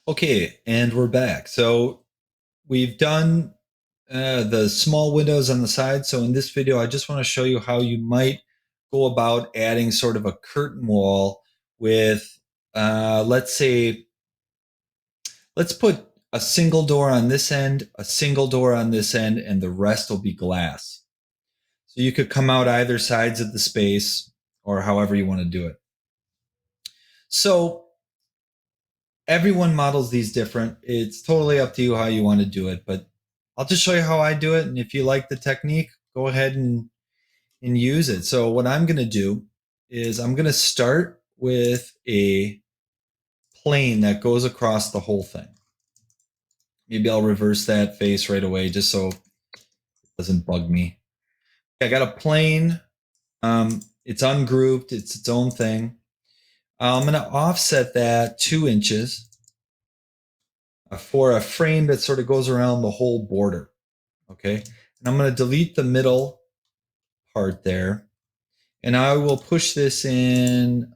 Okay, and we're back. So we've done the small windows on the side. So in this video, I just want to show you how you might go about adding sort of a curtain wall with, let's say, let's put a single door on this end, a single door on this end, and the rest will be glass. So you could come out either sides of the space or however you want to do it. So everyone models these different. It's totally up to you how you want to do it, but I'll just show you how I do it. And if you like the technique, go ahead and use it. So what I'm going to do is I'm going to start with a plane that goes across the whole thing. Maybe I'll reverse that face right away just so it doesn't bug me. I got a plane. It's ungrouped. It's its own thing. I'm going to offset that 2 inches for a frame that sort of goes around the whole border. Okay. And I'm going to delete the middle part there. And I will push this in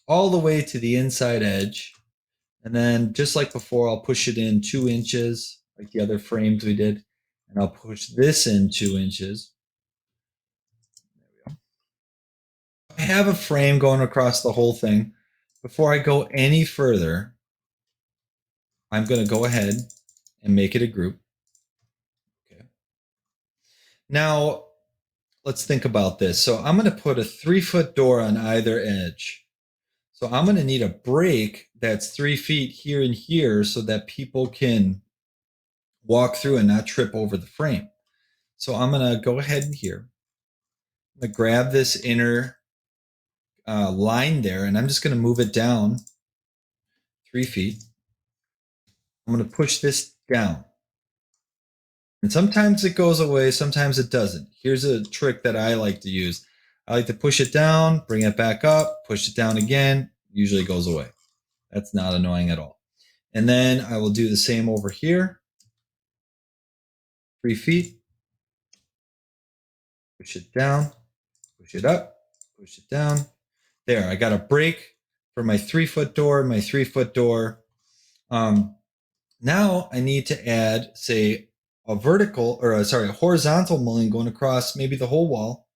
all the way to the inside edge. And then just like before, I'll push it in 2 inches like the other frames we did. And I'll push this in 2 inches. There we go. I have a frame going across the whole thing. Before I go any further, I'm going to go ahead and make it a group. Okay. Now, let's think about this. So I'm going to put a 3-foot door on either edge. So I'm going to need a break that's 3 feet here and here so that people can walk through and not trip over the frame. So I'm going to go ahead and here. I'm going to grab this inner line there, and I'm just going to move it down 3 feet. I'm going to push this down. And sometimes it goes away, sometimes it doesn't. Here's a trick that I like to use. I like to push it down, bring it back up, push it down again, usually goes away. That's not annoying at all. And then I will do the same over here. 3 feet. Push it down, push it up, push it down. There, I got a break for my 3-foot door, my 3-foot door. Now I need to add, say, a horizontal mullion going across maybe the whole wall.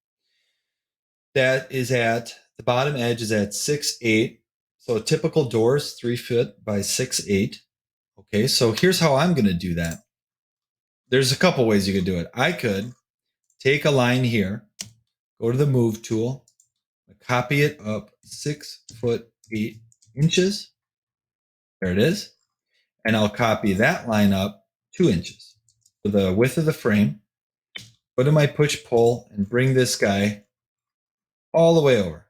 That is at, the bottom edge is at 6'8". So a typical door is 3 foot by 6'8". Okay, so here's how I'm going to do that. There's a couple ways you could do it. I could take a line here, go to the move tool, copy it up 6 foot 8 inches. There it is. And I'll copy that line up 2 inches for the width of the frame. Go to my push pull and bring this guy all the way over.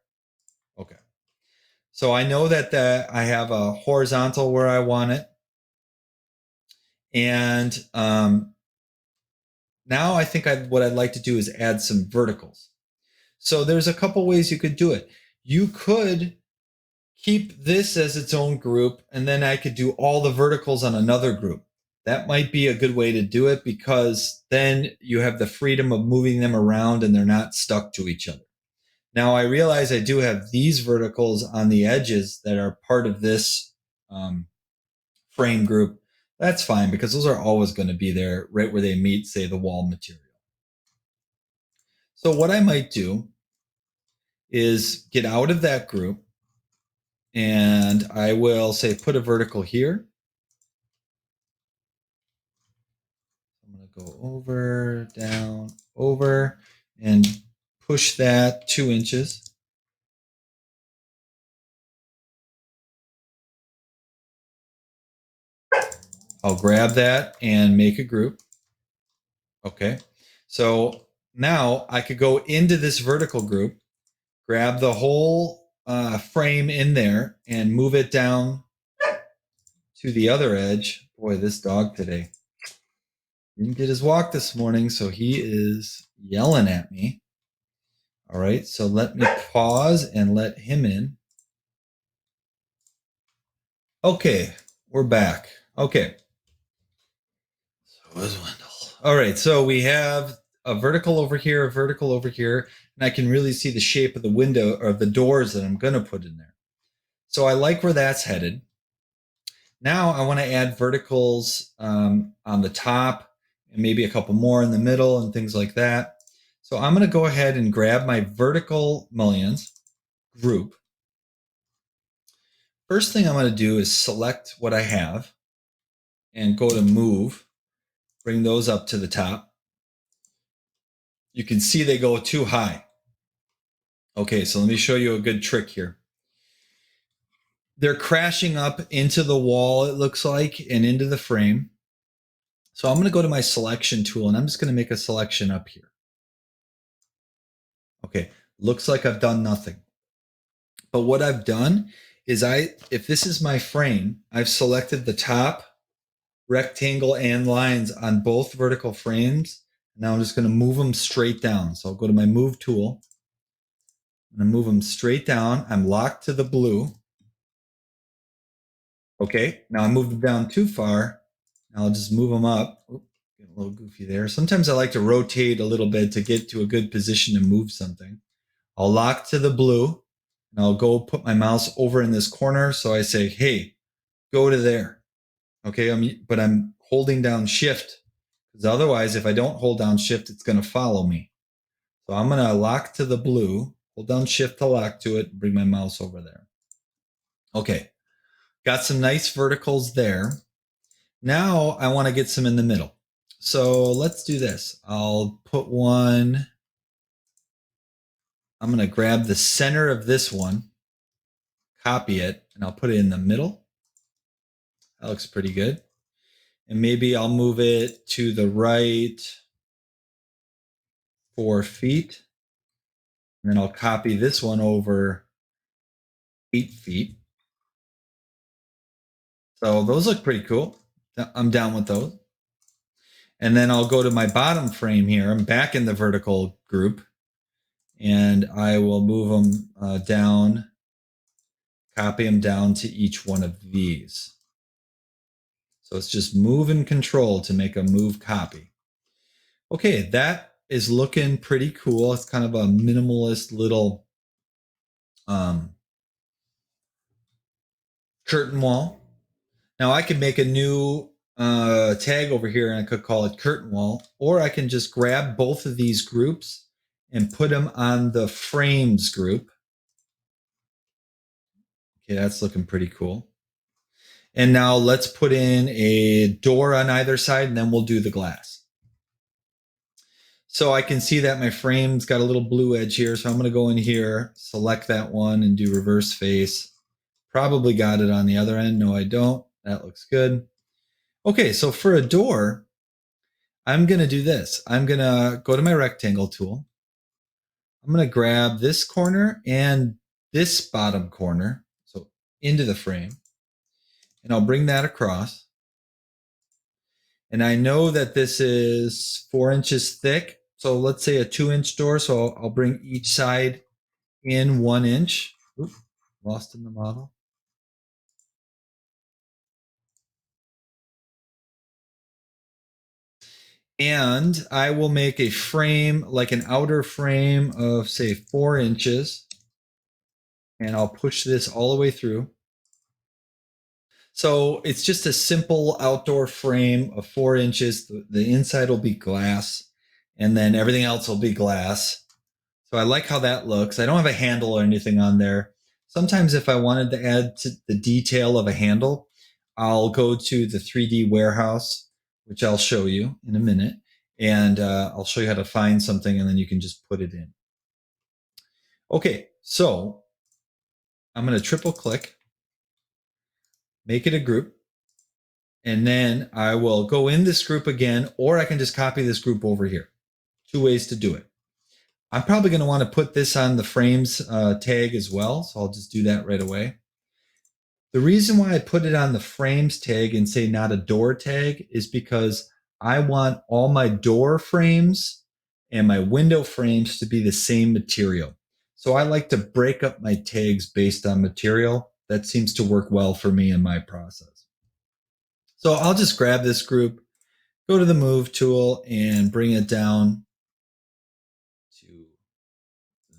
Okay. So I know that I have a horizontal where I want it. And now I think what I'd like to do is add some verticals. So there's a couple ways you could do it. You could keep this as its own group, and then I could do all the verticals on another group. That might be a good way to do it because then you have the freedom of moving them around and they're not stuck to each other. Now I realize I do have these verticals on the edges that are part of this frame group. That's fine because those are always going to be there right where they meet, say, the wall material. So what I might do is get out of that group and I will say put a vertical here. I'm going to go over, down, over, and push that 2 inches. I'll grab that and make a group. Okay. So now I could go into this vertical group, grab the whole frame in there and move it down to the other edge. Boy, this dog today didn't get his walk this morning, so he is yelling at me. All right, so let me pause and let him in. Okay, we're back. Okay. So is Wendell. All right, so we have a vertical over here, a vertical over here, and I can really see the shape of the window or the doors that I'm going to put in there. So I like where that's headed. Now I want to add verticals on the top and maybe a couple more in the middle and things like that. So I'm going to go ahead and grab my vertical mullions group. First thing I'm going to do is select what I have and go to move, bring those up to the top. You can see they go too high. Okay, so let me show you a good trick here. They're crashing up into the wall, it looks like, and into the frame. So I'm going to go to my selection tool and I'm just going to make a selection up here. Okay, looks like I've done nothing. But what I've done is if this is my frame, I've selected the top, rectangle, and lines on both vertical frames. Now I'm just going to move them straight down. So I'll go to my move tool. I'm going to move them straight down. I'm locked to the blue. Okay, now I moved them down too far. Now I'll just move them up. Oop, get a little goofy there. Sometimes I like to rotate a little bit to get to a good position to move something. I'll lock to the blue and I'll go put my mouse over in this corner. So I say, hey, go to there. Okay, but I'm holding down shift because otherwise, if I don't hold down shift, it's going to follow me. So I'm going to lock to the blue, hold down shift to lock to it, and bring my mouse over there. Okay, got some nice verticals there. Now I want to get some in the middle. So let's do this. I'll put one. I'm going to grab the center of this one, copy it, and I'll put it in the middle. That looks pretty good. And maybe I'll move it to the right 4 feet. And then I'll copy this one over 8 feet. So those look pretty cool. I'm down with those. And then I'll go to my bottom frame here. I'm back in the vertical group. And I will move them down, copy them down to each one of these. So it's just move and control to make a move copy. Okay, that is looking pretty cool. It's kind of a minimalist little curtain wall. Now I could make a new tag over here and I could call it curtain wall, or I can just grab both of these groups and put them on the frames group. Okay, that's looking pretty cool. And now let's put in a door on either side and then we'll do the glass. So I can see that my frame's got a little blue edge here. So I'm going to go in here, select that one and do reverse face. Probably got it on the other end. No, I don't. That looks good. Okay, so for a door, I'm going to do this. I'm going to go to my rectangle tool. I'm going to grab this corner and this bottom corner, so into the frame, and I'll bring that across. And I know that this is 4 inches thick. So let's say a 2-inch door. So I'll bring each side in 1 inch. Oop, lost in the model. And I will make a frame, like an outer frame of say 4 inches. And I'll push this all the way through. So it's just a simple outdoor frame of 4 inches. The inside will be glass and then everything else will be glass. So I like how that looks. I don't have a handle or anything on there. Sometimes if I wanted to add to the detail of a handle, I'll go to the 3D warehouse, which I'll show you in a minute. And I'll show you how to find something and then you can just put it in. Okay, so I'm going to triple click, make it a group. And then I will go in this group again, or I can just copy this group over here. 2 ways to do it. I'm probably going to want to put this on the frames tag as well. So I'll just do that right away. The reason why I put it on the frames tag and say not a door tag is because I want all my door frames and my window frames to be the same material. So I like to break up my tags based on material. That seems to work well for me in my process. So I'll just grab this group, go to the move tool and bring it down to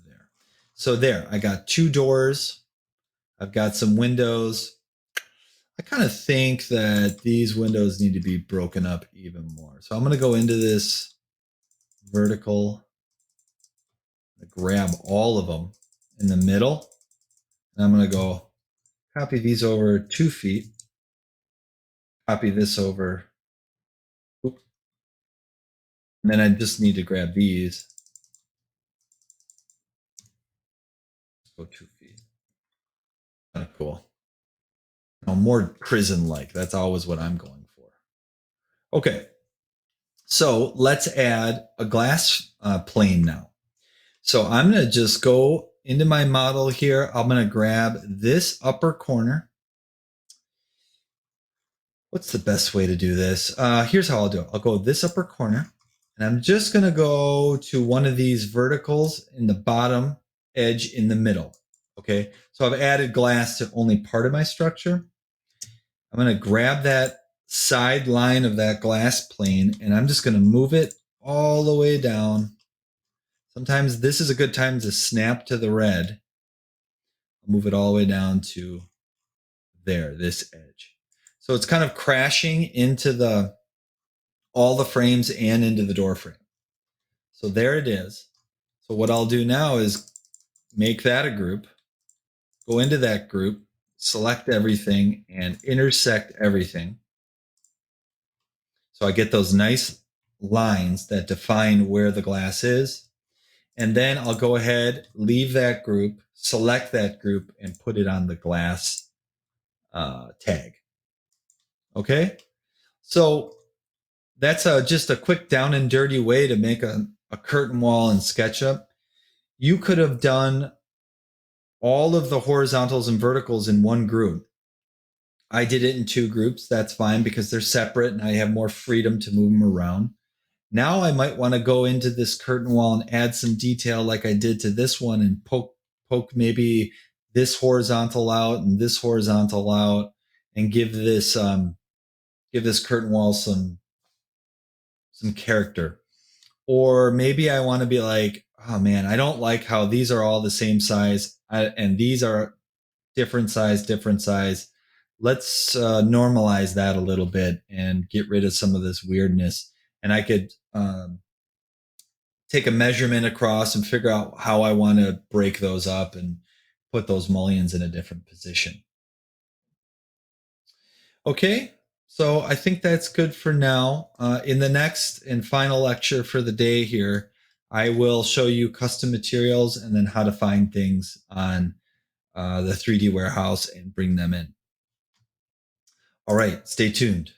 there. So there, I got 2 doors. I've got some windows. I kind of think that these windows need to be broken up even more. So I'm going to go into this vertical, grab all of them in the middle, and I'm going to go copy these over 2 feet, copy this over, and then I just need to grab these, go 2 feet. Kind of cool. More prison-like. That's always what I'm going for. Okay, so let's add a glass plane now. So I'm going to just go into my model here. I'm going to grab this upper corner. What's the best way to do this? Here's how I'll do it. I'll go this upper corner, and I'm just going to go to one of these verticals in the bottom edge in the middle. Okay, so I've added glass to only part of my structure. I'm going to grab that side line of that glass plane, and I'm just going to move it all the way down. Sometimes this is a good time to snap to the red. I'll move it all the way down to there, this edge. So it's kind of crashing into all the frames and into the door frame. So there it is. So what I'll do now is make that a group, go into that group, select everything, and intersect everything. So I get those nice lines that define where the glass is. And then I'll go ahead, leave that group, select that group, and put it on the glass tag. Okay? So that's just a quick down and dirty way to make a curtain wall in SketchUp. You could have done all of the horizontals and verticals in one group. I did it in 2 groups. That's fine because they're separate and I have more freedom to move them around. Now I might want to go into this curtain wall and add some detail like I did to this one and poke maybe this horizontal out and this horizontal out and give this curtain wall some character. Or maybe I want to be like, oh man, I don't like how these are all the same size and these are different size. Let's normalize that a little bit and get rid of some of this weirdness. And I could take a measurement across and figure out how I want to break those up and put those mullions in a different position. Okay, so I think that's good for now. In the next and final lecture for the day here, I will show you custom materials and then how to find things on the 3D warehouse and bring them in. All right, stay tuned.